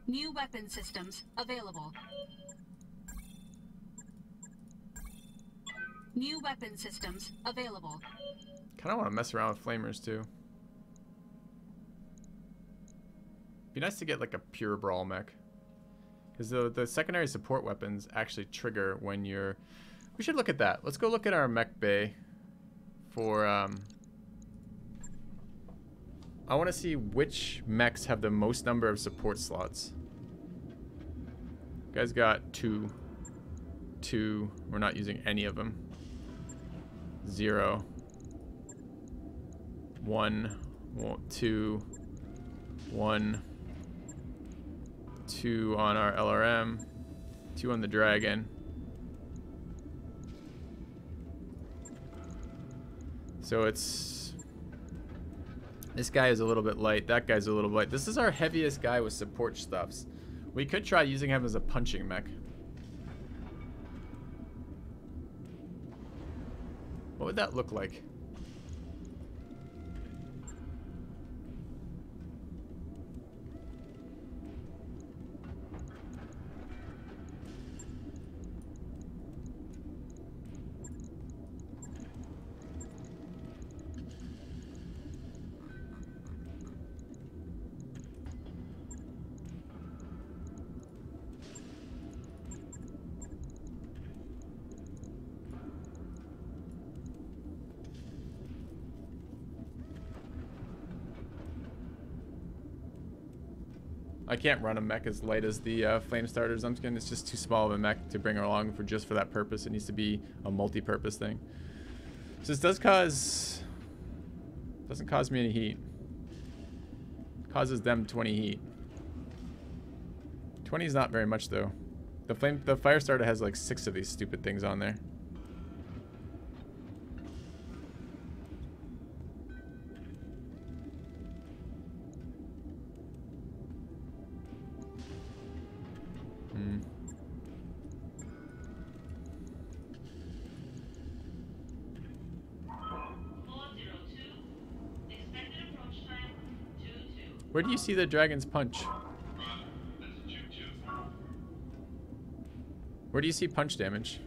New weapon systems available. New weapon systems available. Kind of want to mess around with flamers too. Be nice to get like a pure brawl mech. Because the secondary support weapons actually trigger when you're... We should look at that. Let's go look at our mech bay for... I want to see which mechs have the most number of support slots. You guys got two. We're not using any of them. 0. 1. 2. 1. 2 on our LRM. 2 on the Dragon. So it's... This guy is a little bit light. That guy's a little light. This is our heaviest guy with support stuffs. We could try using him as a punching mech. What would that look like? I can't run a mech as light as the flame starter Zumpkin. It's just too small of a mech to bring along for just for that purpose. It needs to be a multi-purpose thing. So this doesn't cause me any heat. It causes them 20 heat. 20 is not very much though. The fire starter has like 6 of these stupid things on there. Where do you see the dragon's punch? Where do you see punch damage?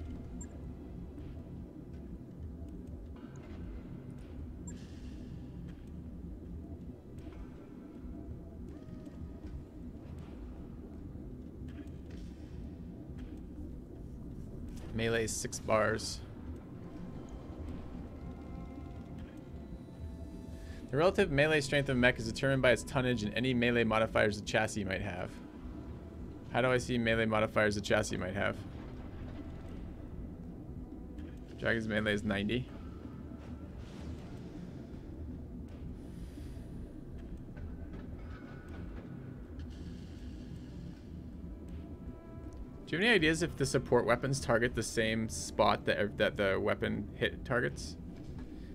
Melee 6 bars. The relative melee strength of a mech is determined by its tonnage and any melee modifiers the chassis might have. How do I see melee modifiers the chassis might have? Dragon's melee is 90. Do you have any ideas if the support weapons target the same spot that the weapon hit targets?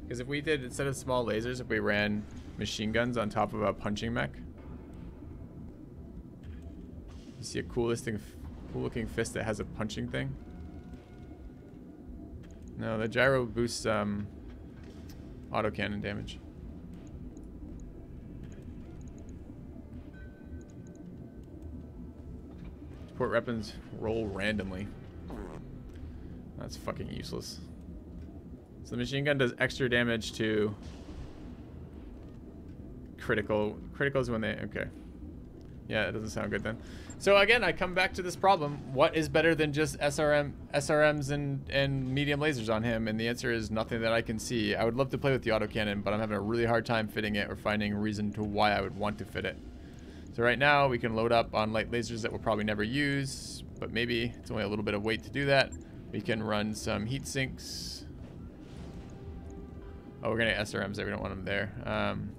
Because if we did, instead of small lasers, if we ran machine guns on top of a punching mech. You see a cool looking fist that has a punching thing? No, the gyro boosts autocannon damage. Support weapons roll randomly. That's fucking useless. So the machine gun does extra damage to critical. Criticals when they... Okay. Yeah, it doesn't sound good then. So again, I come back to this problem. What is better than just SRMs and medium lasers on him? And the answer is nothing that I can see. I would love to play with the autocannon, but I'm having a really hard time fitting it or finding a reason to why I would want to fit it. So right now, we can load up on light lasers that we'll probably never use, but maybe it's only a little bit of weight to do that. We can run some heat sinks. Oh, we're gonna get SRMs there. We don't want them there.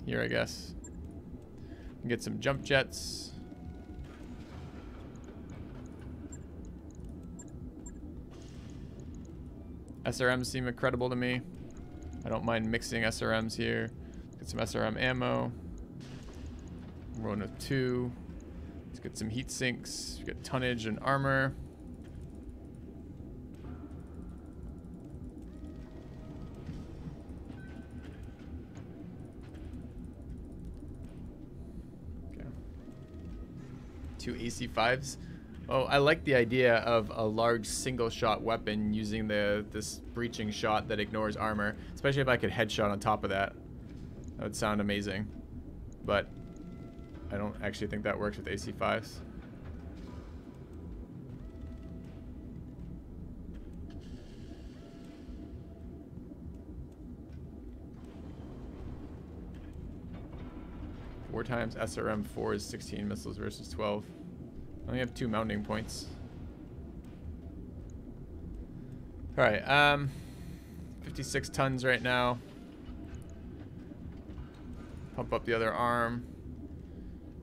Here, I guess. We can get some jump jets. SRMs seem incredible to me. I don't mind mixing SRMs here. Get some SRM ammo. Run with 2. Let's get some heat sinks. Get tonnage and armor. two AC-5s. Oh, I like the idea of a large single-shot weapon using this breaching shot that ignores armor, especially if I could headshot on top of that. That would sound amazing, but I don't actually think that works with AC-5s. Four times SRM-4 is 16 missiles versus 12. I only have 2 mounting points. Alright, 56 tons right now. Pump up the other arm.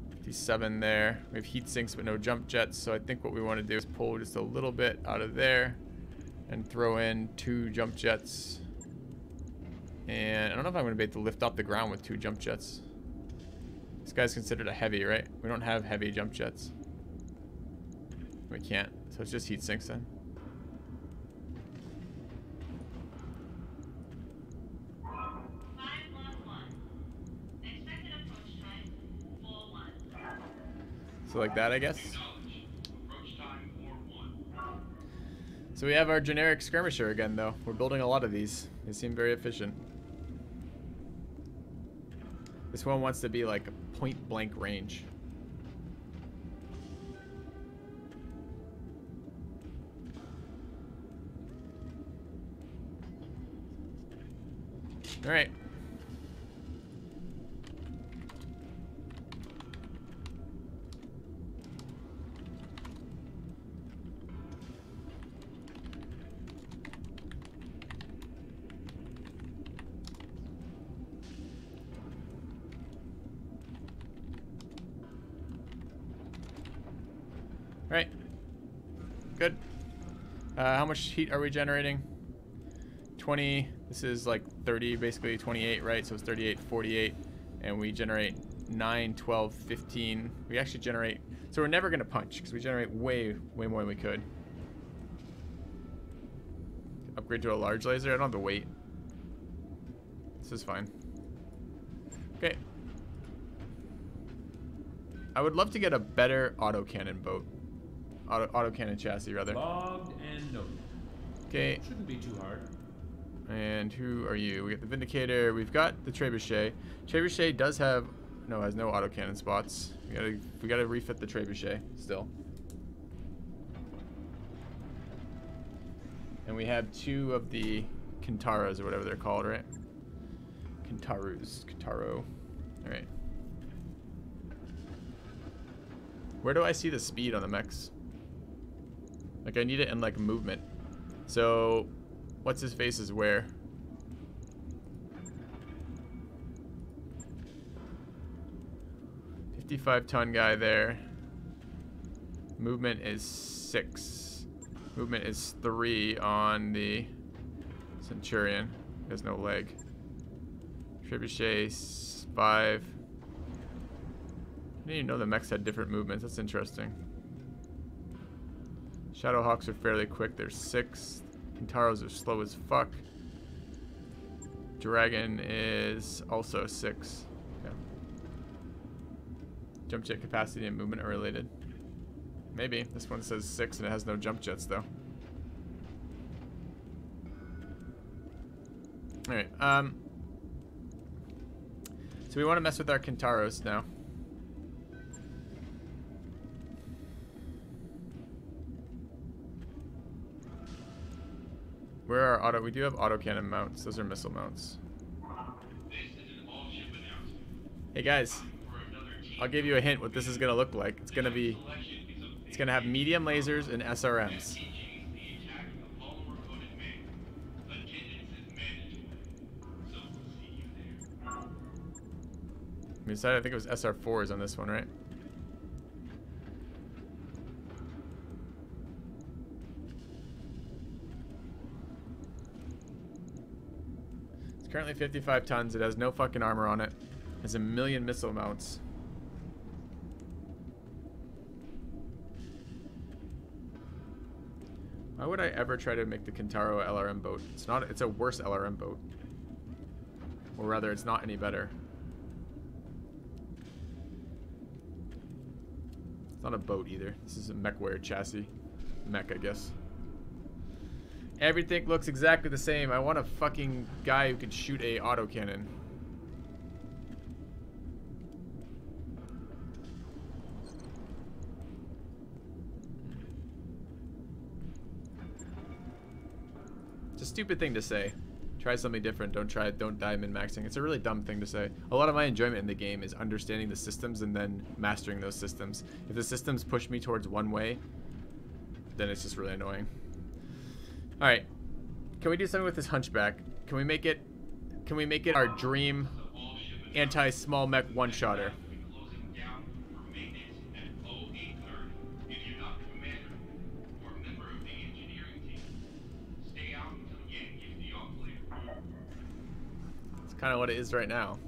57 there. We have heat sinks but no jump jets, so I think what we want to do is pull just a little bit out of there and throw in 2 jump jets. And I don't know if I'm going to be able to lift off the ground with 2 jump jets. This guy's considered a heavy, right? We don't have heavy jump jets. We can't, so it's just heat sinks then. So like that, I guess. So we have our generic skirmisher again, though. We're building a lot of these. They seem very efficient. This one wants to be like a point-blank range. All right. Right. Good. How much heat are we generating? 20. This is like 30, basically 28, right? So it's 38, 48. And we generate 9, 12, 15. We actually generate... So we're never going to punch because we generate way more than we could. Upgrade to a large laser. I don't have to wait. This is fine. Okay. I would love to get a better autocannon boat. Autocannon chassis, rather. Logged and noted. Okay. Shouldn't be too hard. And who are you? We got the Vindicator. We've got the Trebuchet. Trebuchet does have... No, has no autocannon spots. We gotta refit the Trebuchet still. And we have 2 of the Kintaras or whatever they're called, right? Kintaro. Alright. Where do I see the speed on the mechs? Like, I need it in, like, movement. So, what's his face is where? $55-ton guy there. Movement is 6. Movement is 3 on the Centurion. There's no leg. Trebuchet 5. I didn't even know the mechs had different movements. That's interesting. Shadowhawks are fairly quick. They're 6. Kintaros are slow as fuck. Dragon is also 6. Okay. Jump jet capacity and movement are related. Maybe. This one says 6 and it has no jump jets though. Alright, so we want to mess with our Kintaros now. Where are auto? We do have autocannon mounts. Those are missile mounts. Hey guys, I'll give you a hint what this is gonna look like. It's gonna have medium lasers and SRMs. We decided, I think it was SR4s on this one, right? It's currently 55 tons. It has no fucking armor on it. It has 1 million missile mounts. Why would I ever try to make the Kintaro a LRM boat? It's not. It's a worse LRM boat. Or rather, it's not any better. It's not a boat either. This is a mechware chassis. Mech, I guess. Everything looks exactly the same. I want a fucking guy who can shoot a autocannon. It's a stupid thing to say. Try something different. Don't die min-maxing. It's a really dumb thing to say. A lot of my enjoyment in the game is understanding the systems and then mastering those systems. If the systems push me towards one way, then it's just really annoying. Alright. Can we do something with this hunchback? Can we make it our dream anti-small mech one-shotter? It's kind of what it is right now.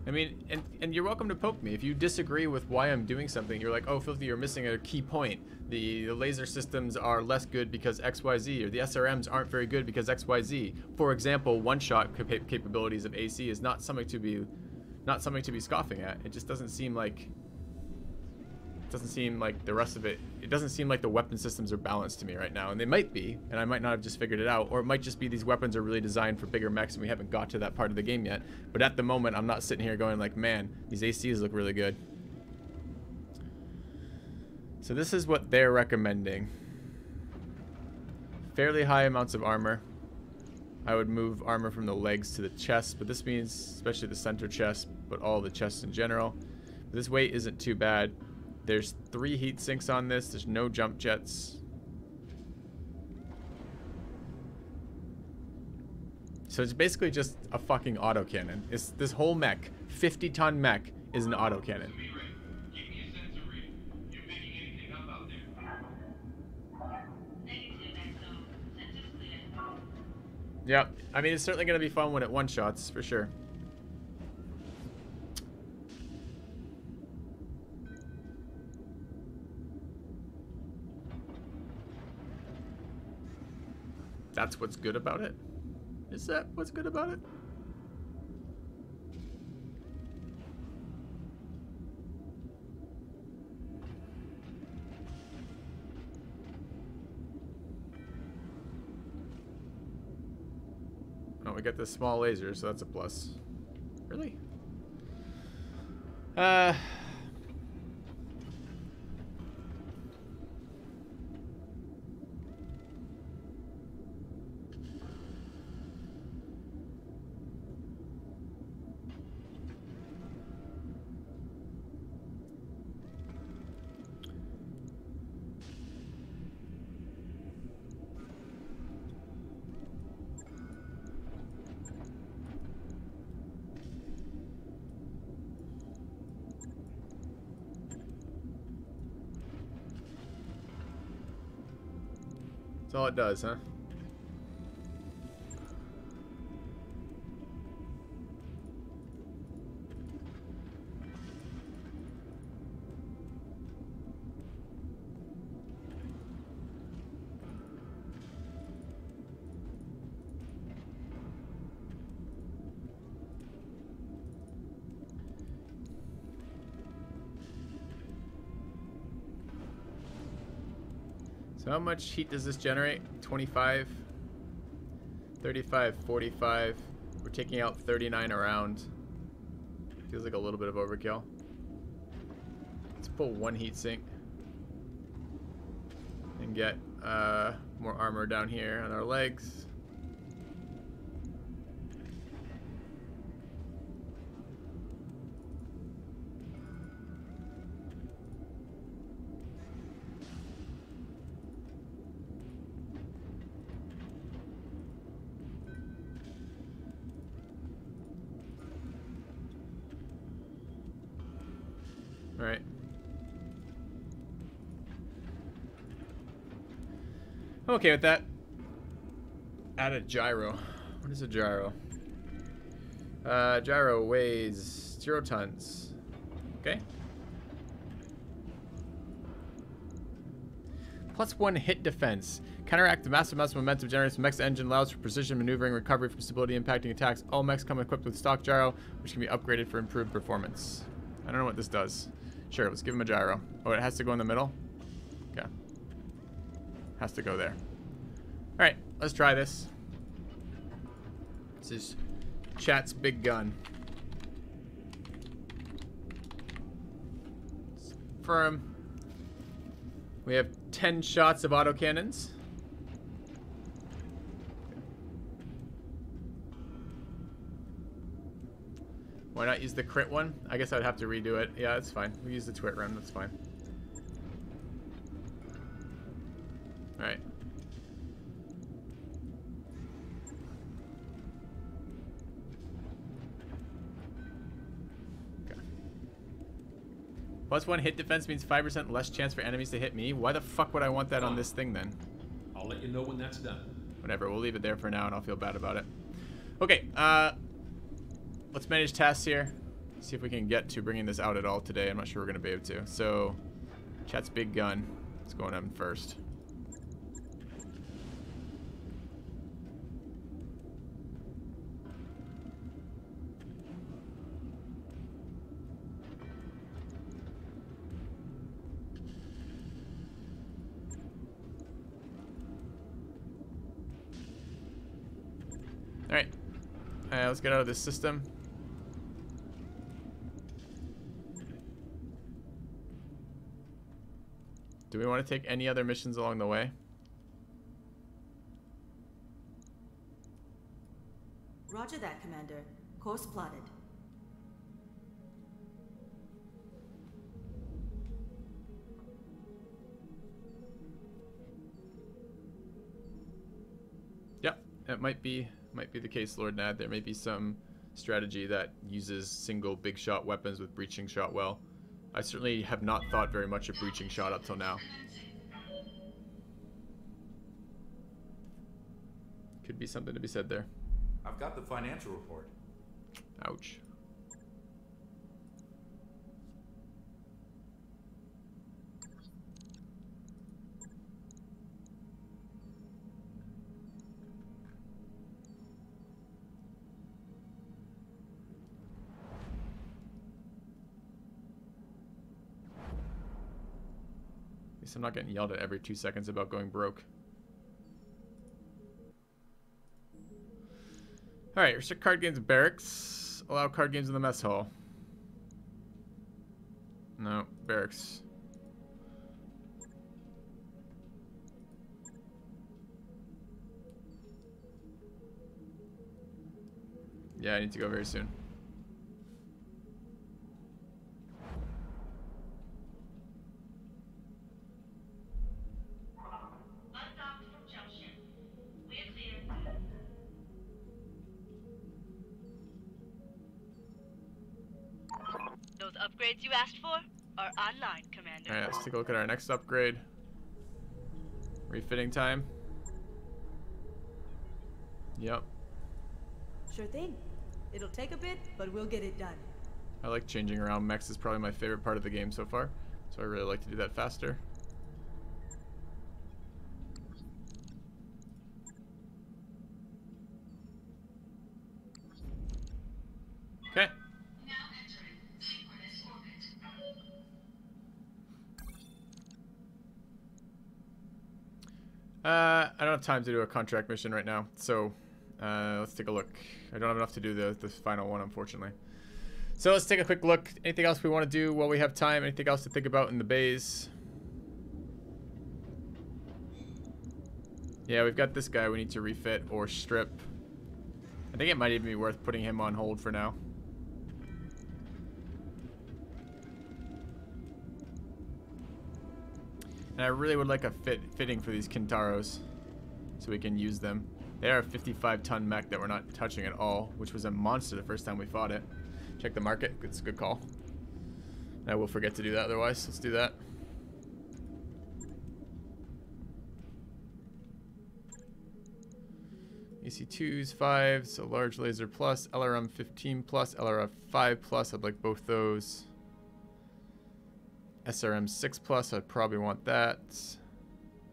I mean, and you're welcome to poke me. If you disagree with why I'm doing something, you're like, oh, Filthy, you're missing a key point. The laser systems are less good because XYZ, or the SRMs aren't very good because XYZ. For example, one-shot capabilities of AC is not something to be scoffing at. It just doesn't seem like the rest of it. It doesn't seem like the weapon systems are balanced to me right now, and they might be, and I might not have just figured it out, or it might just be these weapons are really designed for bigger mechs and we haven't got to that part of the game yet. But at the moment, I'm not sitting here going like, man, these ACs look really good. So this is what they're recommending. Fairly high amounts of armor. I would move armor from the legs to the chest, but this means especially the center chest, but all the chests in general. But this weight isn't too bad. There's 3 heat sinks on this. There's no jump jets. So it's basically just a fucking autocannon. It's this whole mech, 50-ton mech, is an autocannon. Yep. I mean, it's certainly going to be fun when it one-shots, for sure. That's what's good about it? Is that what's good about it? Oh, we get this small laser, so that's a plus. Really? That's all it does, huh? So how much heat does this generate? 25, 35, 45. We're taking out 39 around. Feels like a little bit of overkill. Let's pull 1 heat sink and get more armor down here on our legs. All right. I'm okay with that. Add a gyro. What is a gyro? Gyro weighs 0 tons. Okay. +1 hit defense. Counteract the massive amounts of momentum generated from Mech's engine, allows for precision maneuvering, recovery from stability impacting attacks. All mechs come equipped with stock gyro, which can be upgraded for improved performance. I don't know what this does. Sure, let's give him a gyro. Oh, it has to go in the middle? Okay. Has to go there. Alright, let's try this. This is chat's big gun. Firm. We have 10 shots of autocannons. Why not use the crit one? I guess I would have to redo it. Yeah, that's fine. We use the twit run. That's fine. Alright. +1 hit defense means 5% less chance for enemies to hit me. Why the fuck would I want that on this thing then? I'll let you know when that's done. Whatever, we'll leave it there for now and I'll feel bad about it. Okay, let's manage tasks here. See if we can get to bringing this out at all today. I'm not sure we're going to be able to. So, chat's big gun. Let's go on first. Alright, let's get out of this system. Do we want to take any other missions along the way? Roger that, Commander. Course plotted. Yep, it might be the case, Lord Nad. There may be some strategy that uses single big shot weapons with breaching shot well. I certainly have not thought very much of breaching shot up till now. Could be something to be said there. I've got the financial report. Ouch. At least I'm not getting yelled at every 2 seconds about going broke. Alright, restrict card games in barracks. Allow card games in the mess hall. No, barracks. Yeah, I need to go very soon. Those upgrades you asked for are online, Commander. Alright, let's take a look at our next upgrade. Refitting time. Yep. Sure thing. It'll take a bit, but we'll get it done. I like changing around mechs. Is probably my favorite part of the game so far. So I really like to do that faster. Okay. I don't have time to do a contract mission right now, so let's take a look. I don't have enough to do the final one, unfortunately. So let's take a quick look. Anything else we want to do while we have time? Anything else to think about in the bays? Yeah, we've got this guy we need to refit or strip. I think it might even be worth putting him on hold for now. And I really would like a fitting for these Kintaros so we can use them. They are a 55-ton mech that we're not touching at all, which was a monster the first time we fought it. Check the market. It's a good call. I will forget to do that otherwise. Let's do that. AC2s, 5s, so large laser plus, LRM 15 plus, LRF 5 plus. I'd like both those. SRM 6 plus, I'd probably want that.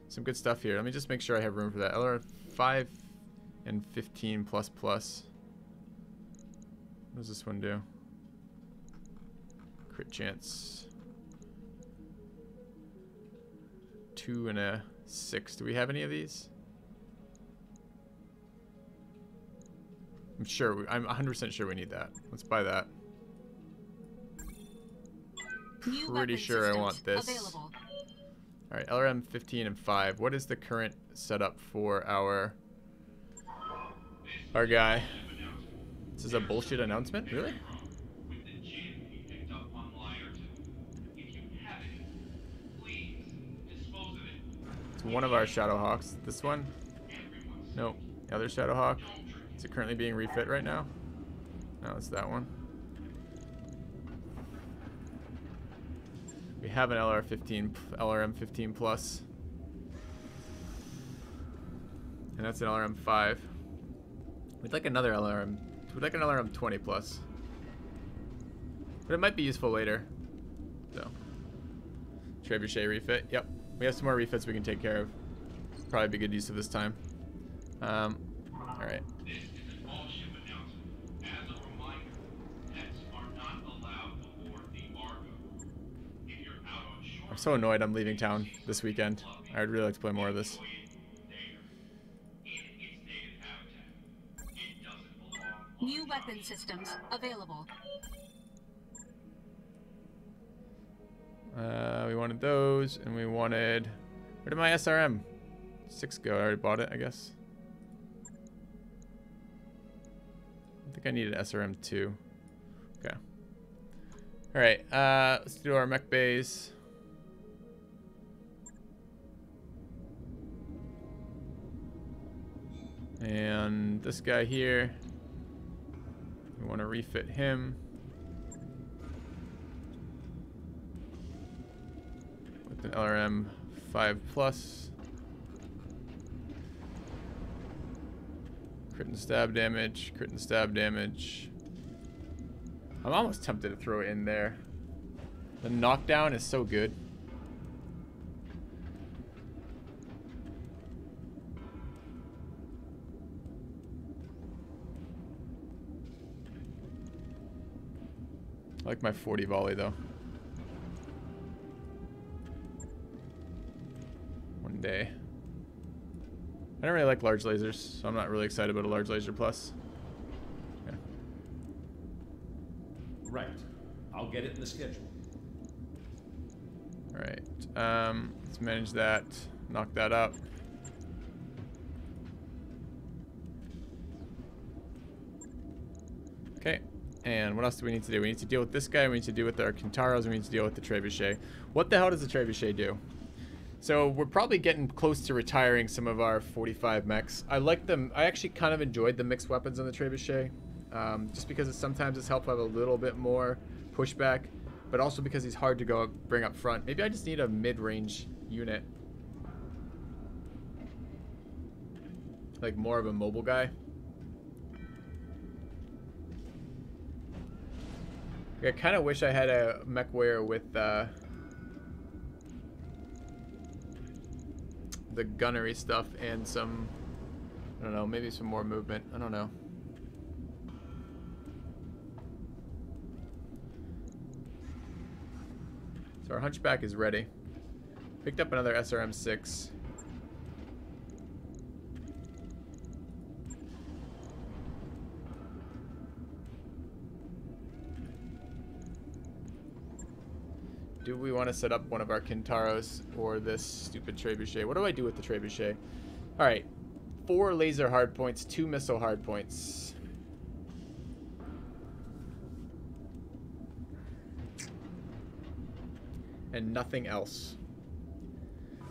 Some good stuff here. Let me just make sure I have room for that. LR 5 and 15 plus plus. What does this one do? Crit chance. 2 and a 6. Do we have any of these? I'm 100% sure we need that. Let's buy that. Pretty sure I want this. Available. All right, LRM 15 and 5. What is the current setup for our guy? This is a bullshit announcement? Really? It's one of our Shadowhawks. This one? No. The other Shadowhawk. Is it currently being refit right now? No, it's that one. We have an LRM 15 plus. And that's an LRM 5. We'd like another LRM. We'd like an LRM 20 plus. But it might be useful later. So. Trebuchet refit. Yep. We have some more refits we can take care of. Probably be good use of this time. Alright. I'm so annoyed I'm leaving town this weekend. I would really like to play more of this. New weapon systems available. We wanted those, and we wanted... Where did my SRM 6 go? I already bought it, I guess. I think I needed SRM 2. Okay. Alright, let's do our mech bays. And this guy here, we want to refit him with an LRM 5 plus. Crit and stab damage, crit and stab damage. I'm almost tempted to throw it in there. The knockdown is so good. I like my 40 volley though. One day. I don't really like large lasers, so I'm not really excited about a large laser plus. Okay. Right. I'll get it in the schedule. Alright. Let's manage that. Knock that up. Okay. And what else do we need to do? We need to deal with this guy, we need to deal with our Kintaros, we need to deal with the Trebuchet. What the hell does the Trebuchet do? So we're probably getting close to retiring some of our 45 mechs. I like them. I actually kind of enjoyed the mixed weapons on the Trebuchet. Just because sometimes it's helpful to have a little bit more pushback, but also because he's hard to bring up front. Maybe I just need a mid-range unit. Like more of a mobile guy. I kind of wish I had a mech warrior with the gunnery stuff and some, I don't know, maybe some more movement. I don't know. So our Hunchback is ready. Picked up another SRM 6. Do we want to set up one of our Kintaros or this stupid Trebuchet? What do I do with the Trebuchet? Alright. 4 laser hardpoints, 2 missile hardpoints. And nothing else.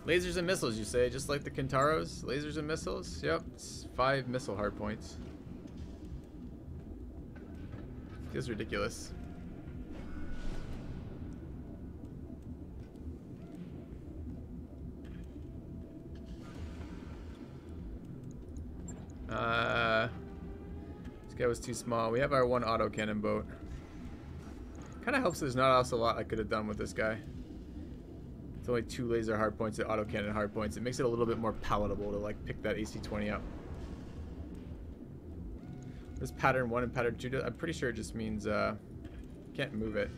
Lasers and missiles, you say? Just like the Kintaros? Lasers and missiles? Yep. It's 5 missile hardpoints. Feels ridiculous. This guy was too small. We have our 1 autocannon boat. Kind of helps there's not also a lot I could have done with this guy. With only 2 laser hardpoints and autocannon hardpoints, it makes it a little bit more palatable to like pick that AC-20 up. What does pattern 1 and pattern 2 do? I'm pretty sure it just means can't move it.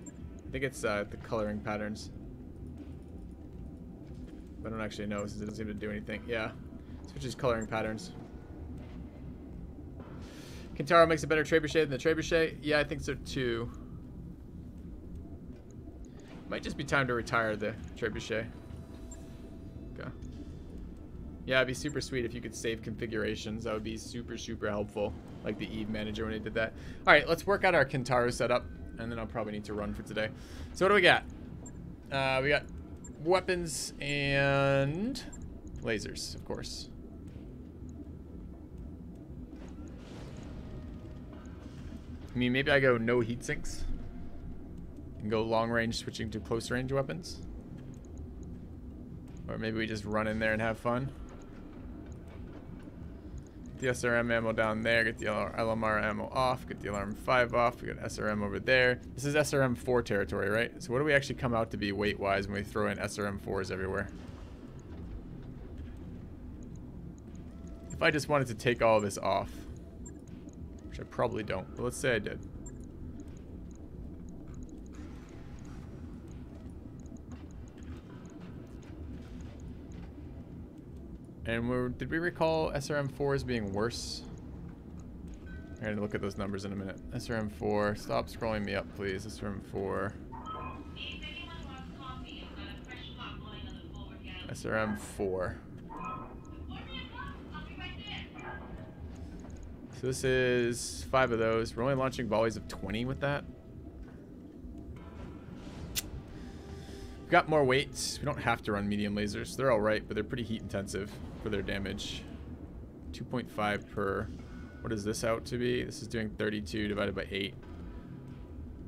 I think it's the coloring patterns. I don't actually know since it doesn't seem to do anything. Yeah, switches coloring patterns. Kintaro makes a better trebuchet than the trebuchet. Yeah, I think so too. Might just be time to retire the trebuchet. Okay. Yeah, it'd be super sweet if you could save configurations. That would be super, super helpful. Like the Eve manager when they did that. All right, let's work out our Kintaro setup, and then I'll probably need to run for today. So what do we got? We got weapons and lasers, of course. I mean, maybe I go no heat sinks and go long range, switching to close range weapons. Or maybe we just run in there and have fun. Get the SRM ammo down there, get the LMR ammo off, get the alarm 5 off. We got SRM over there. This is SRM 4 territory, right? So what do we actually come out to be weight wise when we throw in SRM 4s everywhere? If I just wanted to take all this off, which I probably don't, but let's say I did. And did we recall SRM4 as being worse? I'm going to look at those numbers in a minute. SRM4, stop scrolling me up, please. SRM4. SRM4. So this is 5 of those. We're only launching volleys of 20 with that. We've got more weights. We don't have to run medium lasers. They're alright, but they're pretty heat intensive for their damage. 2.5 per. What is this out to be? This is doing 32 divided by 8.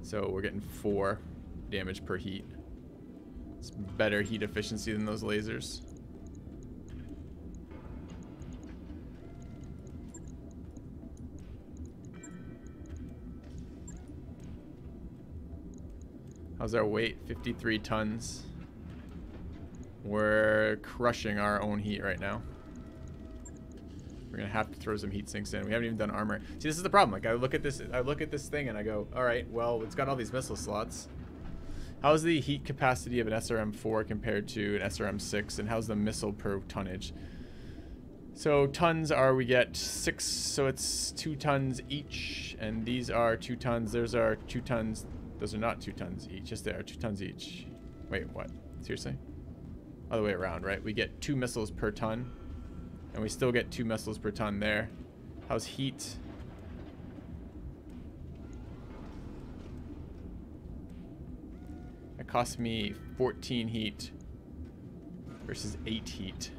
So we're getting 4 damage per heat. It's better heat efficiency than those lasers. How's our weight? 53 tons. We're crushing our own heat right now. We're gonna have to throw some heat sinks in. We haven't even done armor. See, this is the problem. Like, I look at this thing and I go, all right, well, it's got all these missile slots. How's the heat capacity of an SRM4 compared to an SRM6, and how's the missile per tonnage? So tons are, we get 6, so it's 2 tons each, and these are 2 tons. Those are 2 tons. Those are not 2 tons each. Yes, they are 2 tons each. Wait, what? Seriously? Other way around, right? We get 2 missiles per ton, and we still get 2 missiles per ton there. How's heat? It costs me 14 heat versus 8 heat.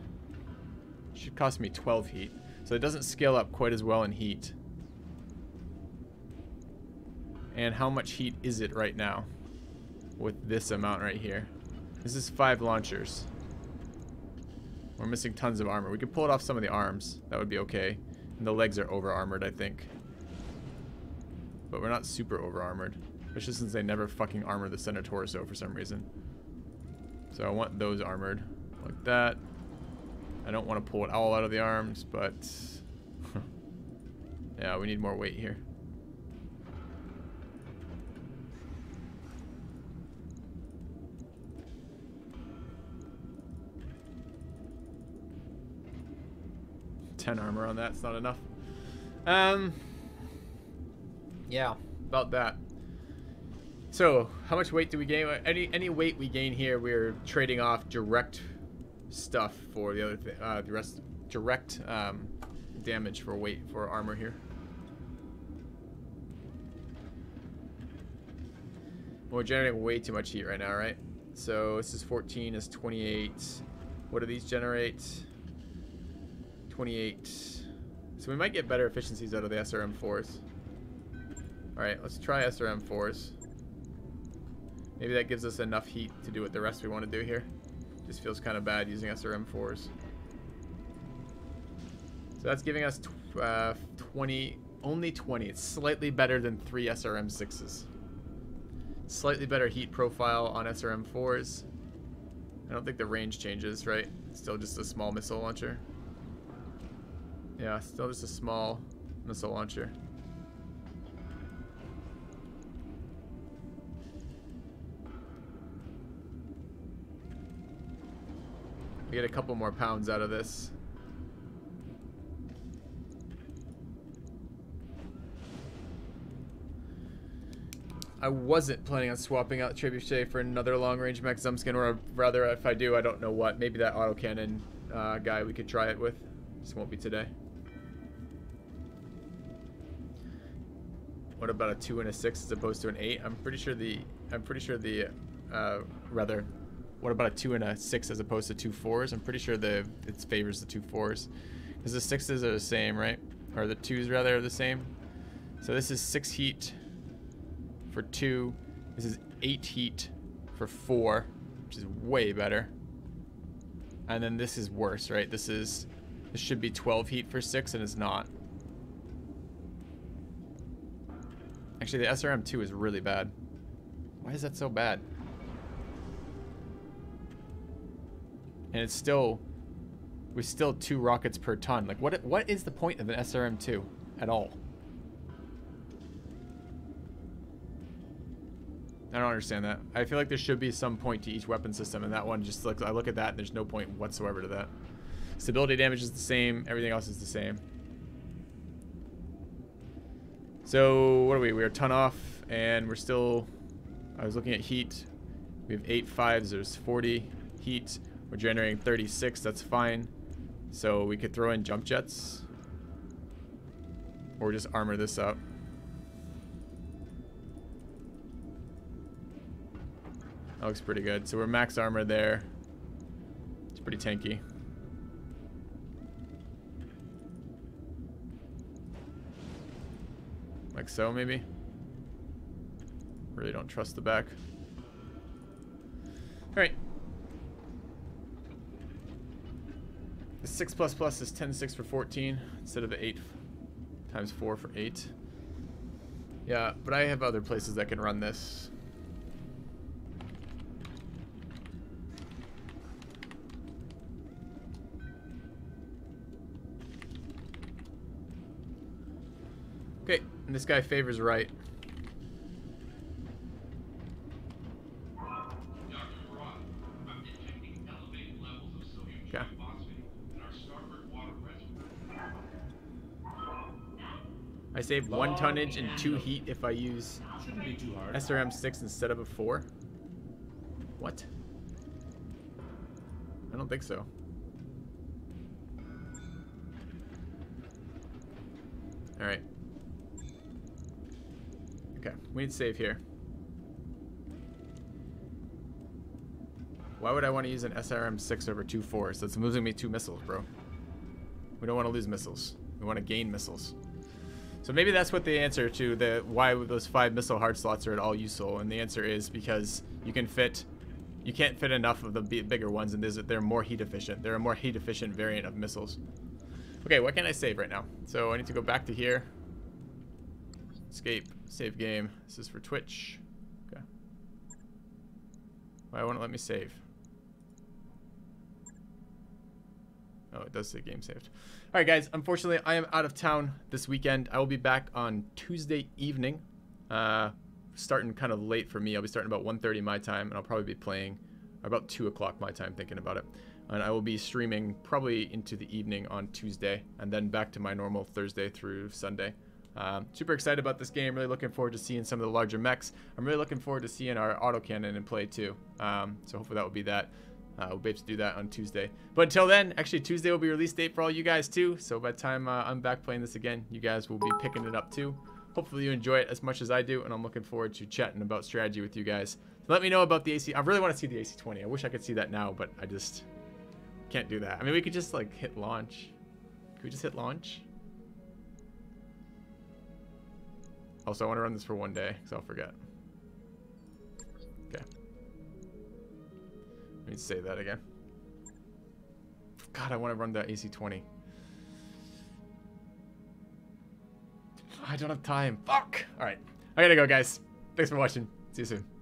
It should cost me 12 heat. So it doesn't scale up quite as well in heat. And how much heat is it right now with this amount right here? This is 5 launchers. We're missing tons of armor. We could pull it off some of the arms. That would be okay. And the legs are over armored, I think. But we're not super over armored. Especially since they never fucking armor the center torso for some reason. So I want those armored like that. I don't want to pull it all out of the arms, but yeah, we need more weight here. Armor on that's not enough. Yeah, about that. So, how much weight do we gain? Any weight we gain here, we're trading off direct stuff for the other thing. The rest direct damage for weight for armor here. We're generating way too much heat right now, right? So this is 14, is 28. What do these generate? 28. So we might get better efficiencies out of the SRM4s. Alright, let's try SRM4s. Maybe that gives us enough heat to do what the rest we want to do here. Just feels kind of bad using SRM4s. So that's giving us 20, only 20. It's slightly better than 3 SRM6s. Slightly better heat profile on SRM4s. don't think the range changes, right? It's still just a small missile launcher. Yeah, still just a small missile launcher. We get a couple more pounds out of this. I wasn't planning on swapping out Trebuchet for another long-range mech Zumpskin, or rather, if I do, I don't know what. Maybe that autocannon guy we could try it with. Just won't be today. What about a 2 and a 6 as opposed to an 8? I'm pretty sure the rather, what about a 2 and a 6 as opposed to 2 4s? I'm pretty sure it favors the 2 4s. Because the 6s are the same, right? Or the 2s rather are the same. So this is 6 heat for 2. This is 8 heat for 4, which is way better. And then this is worse, right? This should be 12 heat for 6, and it's not. Actually, the SRM2 is really bad. Why is that so bad? And it's still, with still 2 rockets per ton. Like, what is the point of an SRM2 at all? I don't understand that. I feel like there should be some point to each weapon system, and that one just looks, I look at that and there's no point whatsoever to that. Stability damage is the same, everything else is the same. So, what are we? We're a ton off, and we're still, I was looking at heat. We have 8 5s, there's 40 heat. We're generating 36, that's fine. So we could throw in jump jets. Or just armor this up. That looks pretty good. So we're max armor there. It's pretty tanky. Like so, maybe? Really don't trust the back. Alright. The 6++ is 10-6 for 14 instead of the 8 times 4 for 8. Yeah, but I have other places that can run this. Okay, and this guy favors right. Okay. I save 1 tonnage and 2 heat if I use SRM6 instead of a 4. What? I don't think so. Alright. Okay, we need to save here. Why would I want to use an SRM6 over 2 4s? That's losing me 2 missiles, bro. We don't want to lose missiles. We want to gain missiles. So maybe that's what the answer to the why those 5 missile hard slots are at all useful. And the answer is because you can't fit enough of the bigger ones, and they're more heat efficient. They're a more heat efficient variant of missiles. Okay, what can I save right now? So I need to go back to here. Escape, save game. This is for Twitch. Okay. Why won't it let me save? Oh, it does say game saved. All right, guys. Unfortunately, I am out of town this weekend. I will be back on Tuesday evening, starting kind of late for me. I'll be starting about 1:30 my time, and I'll probably be playing about 2 o'clock my time, thinking about it. And I will be streaming probably into the evening on Tuesday, and then back to my normal Thursday through Sunday. Super excited about this game. Really looking forward to seeing some of the larger mechs. I'm really looking forward to seeing our autocannon in play too. So hopefully that will be that. We'll be able to do that on Tuesday. But until then, actually Tuesday will be release date for all you guys too. So by the time I'm back playing this again, you guys will be picking it up too. Hopefully you enjoy it as much as I do, and I'm looking forward to chatting about strategy with you guys. Let me know about the AC. I really want to see the AC-20. I wish I could see that now, but I just can't do that. I mean, we could just like hit launch. Can we just hit launch? Also, I want to run this for 1 day, because I'll forget. Okay. Let me save that again. God, I want to run the AC-20. I don't have time. Fuck! Alright. I gotta go, guys. Thanks for watching. See you soon.